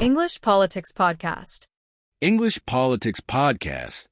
English Politics Podcast. English Politics Podcast.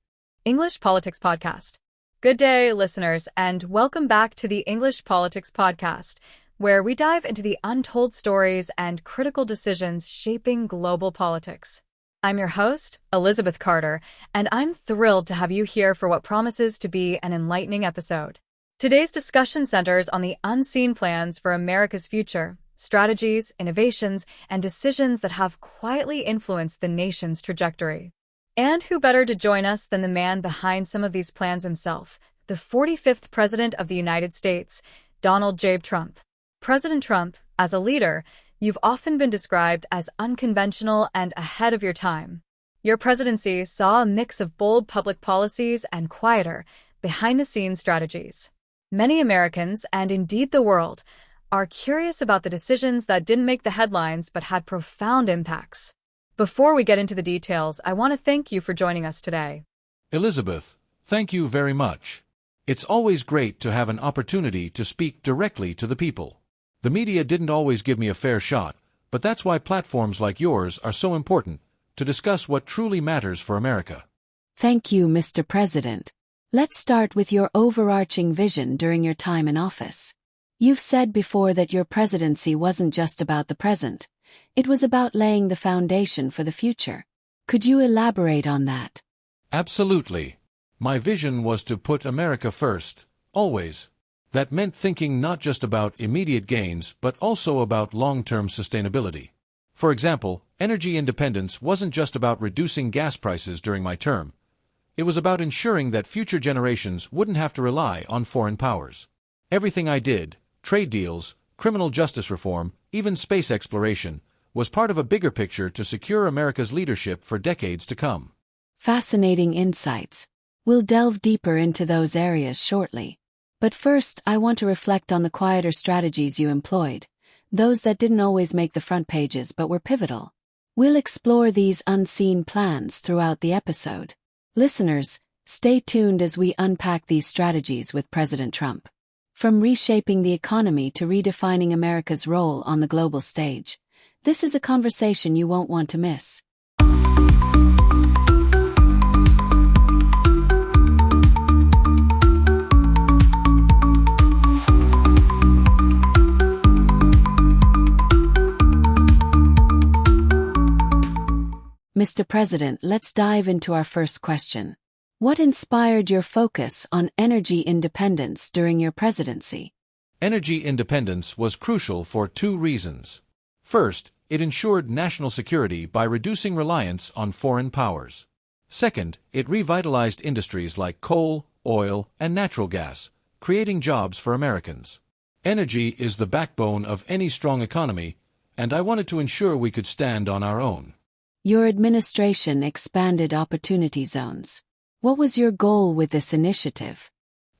English Politics Podcast. Good day, listeners, and welcome back to the English Politics Podcast, where we dive into the untold stories and critical decisions shaping global politics. I'm your host, Elizabeth Carter, and I'm thrilled to have you here for what promises to be an enlightening episode. Today's discussion centers on the unseen plans for America's future, strategies, innovations, and decisions that have quietly influenced the nation's trajectory. And who better to join us than the man behind some of these plans himself, the 45th President of the United States, Donald J. Trump. President Trump, as a leader, you've often been described as unconventional and ahead of your time. Your presidency saw a mix of bold public policies and quieter, behind-the-scenes strategies. Many Americans, and indeed the world, are curious about the decisions that didn't make the headlines but had profound impacts. Before we get into the details, I want to thank you for joining us today. Elizabeth, thank you very much. It's always great to have an opportunity to speak directly to the people. The media didn't always give me a fair shot, but that's why platforms like yours are so important, to discuss what truly matters for America. Thank you, Mr. President. Let's start with your overarching vision during your time in office. You've said before that your presidency wasn't just about the present. It was about laying the foundation for the future. Could you elaborate on that? Absolutely. My vision was to put America first, always. That meant thinking not just about immediate gains but also about long-term sustainability. For example, energy independence wasn't just about reducing gas prices during my term. It was about ensuring that future generations wouldn't have to rely on foreign powers. Everything I did, trade deals, criminal justice reform, even space exploration, was part of a bigger picture to secure America's leadership for decades to come. Fascinating insights. We'll delve deeper into those areas shortly. But first, I want to reflect on the quieter strategies you employed, those that didn't always make the front pages but were pivotal. We'll explore these unseen plans throughout the episode. Listeners, stay tuned as we unpack these strategies with President Trump. From reshaping the economy to redefining America's role on the global stage, this is a conversation you won't want to miss. Mr. President, let's dive into our first question. What inspired your focus on energy independence during your presidency? Energy independence was crucial for two reasons. First, it ensured national security by reducing reliance on foreign powers. Second, it revitalized industries like coal, oil, and natural gas, creating jobs for Americans. Energy is the backbone of any strong economy, and I wanted to ensure we could stand on our own. Your administration expanded opportunity zones. What was your goal with this initiative?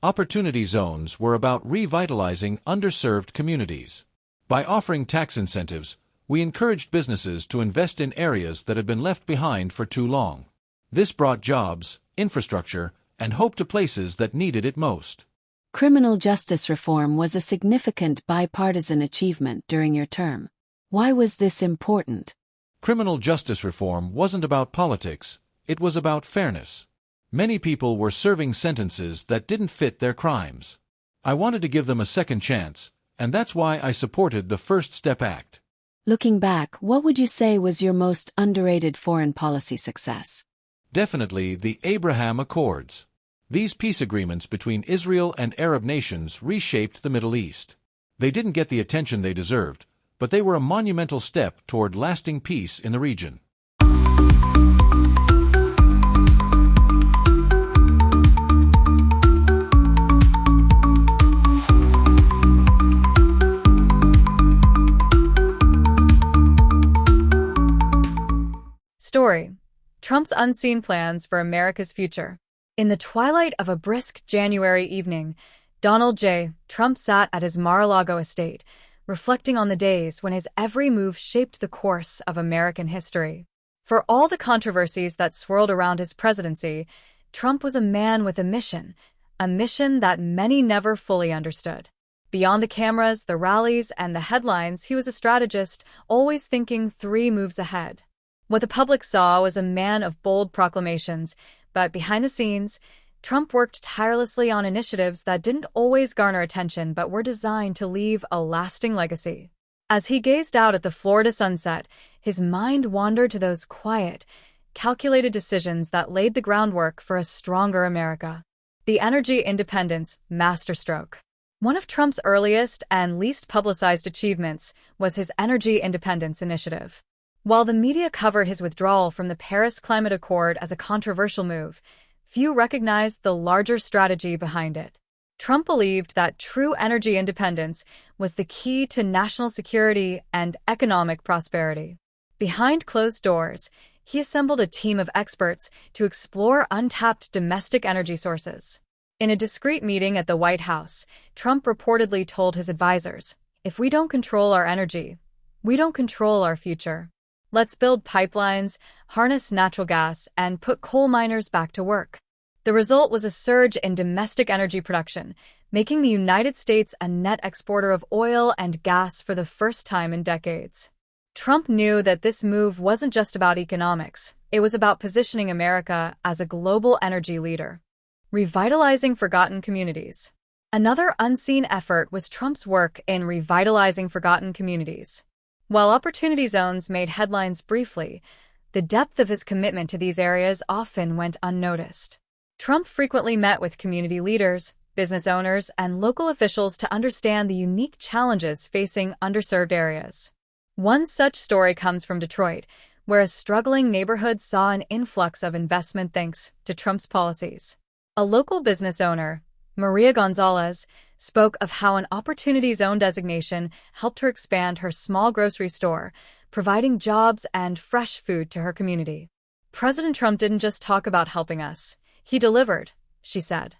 Opportunity zones were about revitalizing underserved communities. By offering tax incentives, we encouraged businesses to invest in areas that had been left behind for too long. This brought jobs, infrastructure, and hope to places that needed it most. Criminal justice reform was a significant bipartisan achievement during your term. Why was this important? Criminal justice reform wasn't about politics, it was about fairness. Many people were serving sentences that didn't fit their crimes. I wanted to give them a second chance, and that's why I supported the First Step Act. Looking back, what would you say was your most underrated foreign policy success? Definitely the Abraham Accords. These peace agreements between Israel and Arab nations reshaped the Middle East. They didn't get the attention they deserved, but they were a monumental step toward lasting peace in the region. Story: Trump's unseen plans for America's future. In the twilight of a brisk January evening, Donald J. Trump sat at his Mar-a-Lago estate, reflecting on the days when his every move shaped the course of American history. For all the controversies that swirled around his presidency, Trump was a man with a mission that many never fully understood. Beyond the cameras, the rallies, and the headlines, he was a strategist, always thinking 3 moves ahead. What the public saw was a man of bold proclamations, but behind the scenes, Trump worked tirelessly on initiatives that didn't always garner attention but were designed to leave a lasting legacy. As he gazed out at the Florida sunset, his mind wandered to those quiet, calculated decisions that laid the groundwork for a stronger America. The energy independence masterstroke. One of Trump's earliest and least publicized achievements was his energy independence initiative. While the media covered his withdrawal from the Paris Climate Accord as a controversial move, few recognized the larger strategy behind it. Trump believed that true energy independence was the key to national security and economic prosperity. Behind closed doors, he assembled a team of experts to explore untapped domestic energy sources. In a discreet meeting at the White House, Trump reportedly told his advisors, "If we don't control our energy, we don't control our future. Let's build pipelines, harness natural gas, and put coal miners back to work." The result was a surge in domestic energy production, making the United States a net exporter of oil and gas for the first time in decades. Trump knew that this move wasn't just about economics, it was about positioning America as a global energy leader. Revitalizing forgotten communities. Another unseen effort was Trump's work in revitalizing forgotten communities. While opportunity zones made headlines briefly, the depth of his commitment to these areas often went unnoticed. Trump frequently met with community leaders, business owners, and local officials to understand the unique challenges facing underserved areas. One such story comes from Detroit, where a struggling neighborhood saw an influx of investment thanks to Trump's policies. A local business owner, Maria Gonzalez, spoke of how an opportunity zone designation helped her expand her small grocery store, providing jobs and fresh food to her community. "President Trump didn't just talk about helping us. He delivered," she said.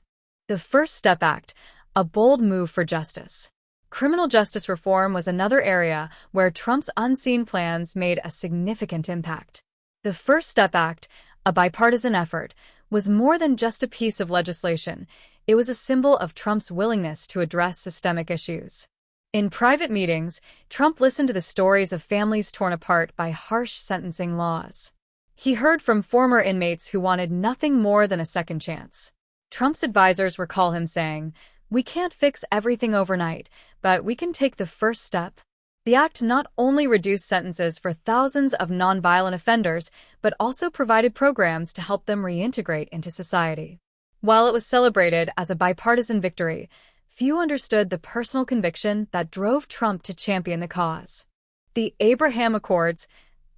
The First Step Act, a bold move for justice. Criminal justice reform was another area where Trump's unseen plans made a significant impact. The First Step Act, a bipartisan effort, was more than just a piece of legislation. It was a symbol of Trump's willingness to address systemic issues. In private meetings, Trump listened to the stories of families torn apart by harsh sentencing laws. He heard from former inmates who wanted nothing more than a second chance. Trump's advisors recall him saying, "We can't fix everything overnight, but we can take the first step." The act not only reduced sentences for thousands of nonviolent offenders, but also provided programs to help them reintegrate into society. While it was celebrated as a bipartisan victory, few understood the personal conviction that drove Trump to champion the cause. The Abraham Accords,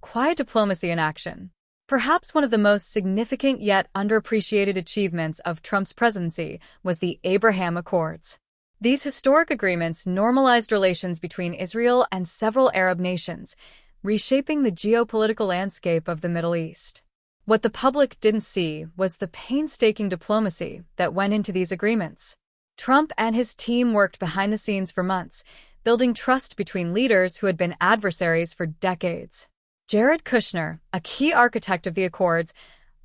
quiet diplomacy in action. Perhaps one of the most significant yet underappreciated achievements of Trump's presidency was the Abraham Accords. These historic agreements normalized relations between Israel and several Arab nations, reshaping the geopolitical landscape of the Middle East. What the public didn't see was the painstaking diplomacy that went into these agreements. Trump and his team worked behind the scenes for months, building trust between leaders who had been adversaries for decades. Jared Kushner, a key architect of the Accords,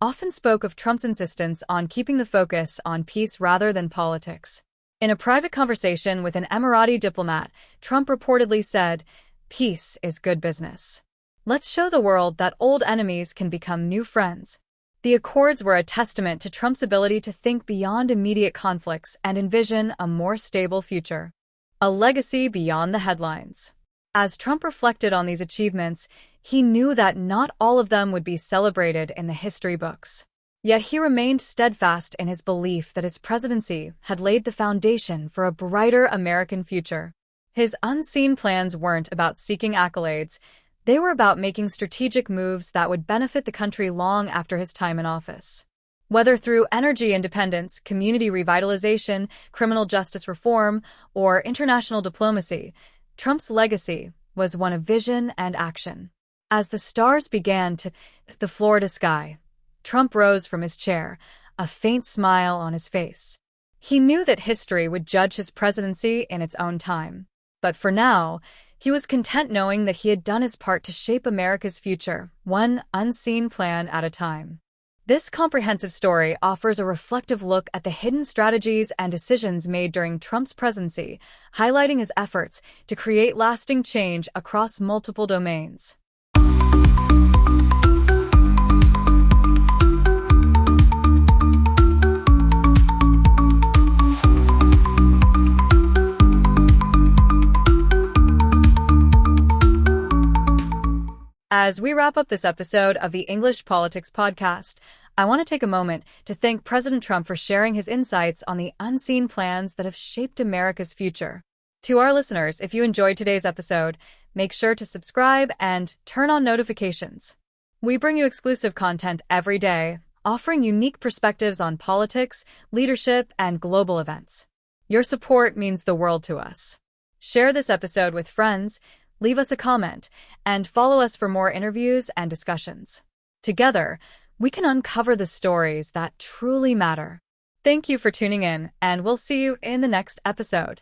often spoke of Trump's insistence on keeping the focus on peace rather than politics. In a private conversation with an Emirati diplomat, Trump reportedly said, "Peace is good business. Let's show the world that old enemies can become new friends." The Accords were a testament to Trump's ability to think beyond immediate conflicts and envision a more stable future. A legacy beyond the headlines. As Trump reflected on these achievements, he knew that not all of them would be celebrated in the history books. Yet he remained steadfast in his belief that his presidency had laid the foundation for a brighter American future. His unseen plans weren't about seeking accolades. They were about making strategic moves that would benefit the country long after his time in office. Whether through energy independence, community revitalization, criminal justice reform, or international diplomacy, Trump's legacy was one of vision and action. As the stars began to the Florida sky, Trump rose from his chair, a faint smile on his face. He knew that history would judge his presidency in its own time. But for now, he was content knowing that he had done his part to shape America's future, one unseen plan at a time. This comprehensive story offers a reflective look at the hidden strategies and decisions made during Trump's presidency, highlighting his efforts to create lasting change across multiple domains. As we wrap up this episode of the English Politics Podcast, I want to take a moment to thank President Trump for sharing his insights on the unseen plans that have shaped America's future. To our listeners, if you enjoyed today's episode, make sure to subscribe and turn on notifications. We bring you exclusive content every day, offering unique perspectives on politics, leadership, and global events. Your support means the world to us. Share this episode with friends, leave us a comment, and follow us for more interviews and discussions. Together, we can uncover the stories that truly matter. Thank you for tuning in, and we'll see you in the next episode.